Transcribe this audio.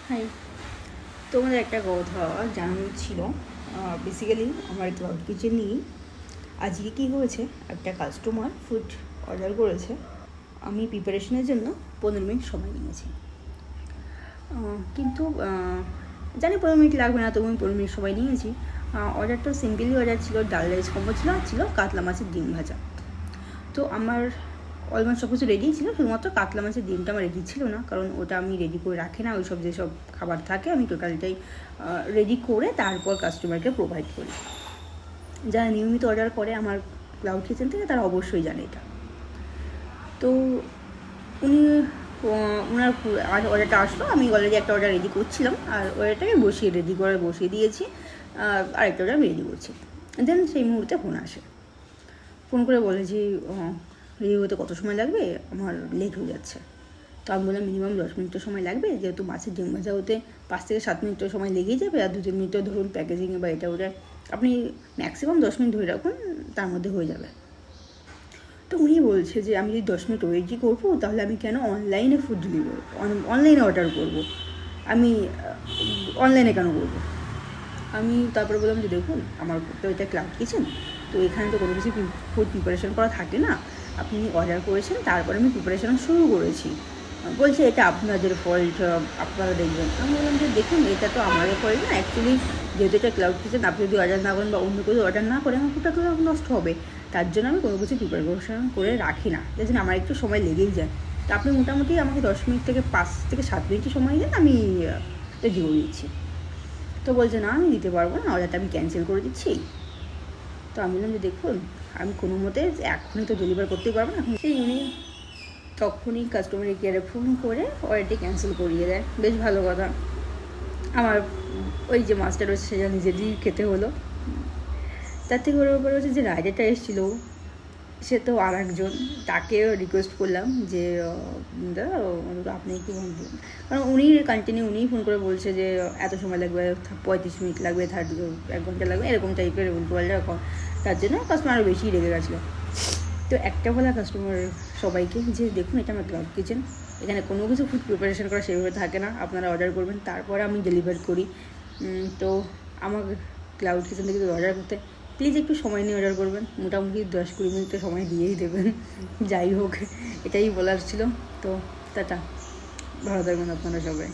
High, তোমাদের একটা কথা জানানোর ছিল। বেসিক্যালি আমার ক্লাউড কিচেন নিয়েই আজকে কী হয়েছে, একটা কাস্টমার ফুড অর্ডার করেছে। আমি প্রিপারেশনের জন্য 15 মিনিট সময় নিয়েছি, কিন্তু জানি 15 মিনিট লাগবে না, তবু আমি 15 মিনিট সময় নিয়েছি। অর্ডারটা সিম্পলি অর্ডার ছিল, ডাল রাইস কম্বো ছিল, আর ছিল কাতলা মাছের ডিম ভাজা। তো আমার অলমোস্ট সব কিছু রেডি ছিল, শুধুমাত্র কাতলা মাছের ডিমটা আমার রেডি ছিল না, কারণ ওটা আমি রেডি করে রাখি না। ওইসব যেসব খাবার থাকে আমি টোটালটাই রেডি করে তারপর কাস্টমারকে প্রোভাইড করি। যারা নিয়মিত অর্ডার করে আমার ক্লাউড কিচেন থেকে তারা অবশ্যই জানে এটা। তো উনি ওনার অর্ডারটা আসলো, আমি অলরেডি একটা অর্ডার রেডি করছিলাম, আর অর্ডারটাকে বসিয়ে দিয়েছি, আরেকটা অর্ডার আমি রেডি করছি। দেন সেই মুহূর্তে ফোন করে বলে যে রেডি হতে কত সময় লাগবে, আমার লেট হয়ে যাচ্ছে। তো আমি বললাম মিনিমাম 10 মিনিট তো সময় লাগবে, যেহেতু মাছের ডিম ভাজা হতে 5 থেকে 7 মিনিট তো সময় লেগেই যাবে, আর 2-3 মিনিট ধরুন প্যাকেজিংয়ে বা এটা ওটা, আপনি ম্যাক্সিমাম 10 মিনিট ধরে রাখুন, তার মধ্যে হয়ে যাবে। তো উনি বলছে যে আমি যদি 10 মিনিট ওয়েটই করবো, তাহলে আমি কেন অনলাইনে ফুড ডেলিভারি অনলাইনে অর্ডার করবো, আমি অনলাইনে কেন করবো। আমি তারপরে বললাম যে দেখুন, আমার তো এটা ক্লাউড কিচেন, তো এখানে তো কোনো কিছু ফুড প্রিপারেশন করা থাকে না। আপনি অর্ডার করেছেন, তারপরে আমি প্রিপারেশন শুরু করেছি। বলছে এটা আপনাদের ফল্ট, আপনারা দেখবেন। আমি বললাম যে দেখুন, এটা তো আমাদের ফল্ট না, অ্যাকচুয়ালি যেহেতু এটা ক্লাউড কিচেন, আপনি যদি অর্ডার না করেন বা অন্য কেউ অর্ডার না করে, আমার ফুডটা নষ্ট হবে। তার জন্য আমি কোনো কিছু প্রিপারেশন করে রাখি না, যার জন্য আমার একটু সময় লেগেই যায়। তো আপনি মোটামুটি আমাকে 10 মিনিট থেকে 5 থেকে 7 মিনিট সময় দেন, আমি রেডি করে দিচ্ছি। তো বলছে না, আমি দিতে পারবো না, অর্ডারটা আমি ক্যান্সেল করে দিচ্ছি। তো আমি বললাম যে দেখুন, আমি কোনো মতে এখনই তো ডেলিভার করতেই পারবো না। সেই উনি তখনই কাস্টমার কেয়ারে ফোন করে অর্ডারটি ক্যান্সেল করিয়ে দেয়। বেশ ভালো কথা। আমার ওই যে মাছটা রয়েছে সেটা নিজেরই খেতে হলো। তার থেকে ওর ব্যাপার হচ্ছে যে রাইডারটা এসেছিলো, সে তো আর একজন, তাকেও রিকোয়েস্ট করলাম যে দাদা আপনি একটু বলুন, কারণ উনিই ফোন করে বলছে যে এত সময় লাগবে, 35 মিনিট লাগবে, 1 ঘন্টা লাগবে, এরকম টাইপের উল্টোপাল্টা। তার জন্য কাস্টমার আরও বেশি রেগে গেছিলো। তো একটা বলা কাস্টমার সবাইকে যে দেখুন, এটা আমার ক্লাউড কিচেন, এখানে কোনো কিছু ফুড প্রিপারেশন করা সেভাবে থাকে না, আপনারা অর্ডার করবেন, তারপরে আমি ডেলিভার করি। তো আমার ক্লাউড কিচেন থেকে যদি অর্ডার করতে, প্লিজ একটু সময় নিয়ে অর্ডার করবেন, মোটামুটি 10-20 মিনিট সময় দিয়েই দেবেন। যাই হোক, এটাই বলার ছিল। তো টাটা, ভালো থাকবেন আপনারা সবাই।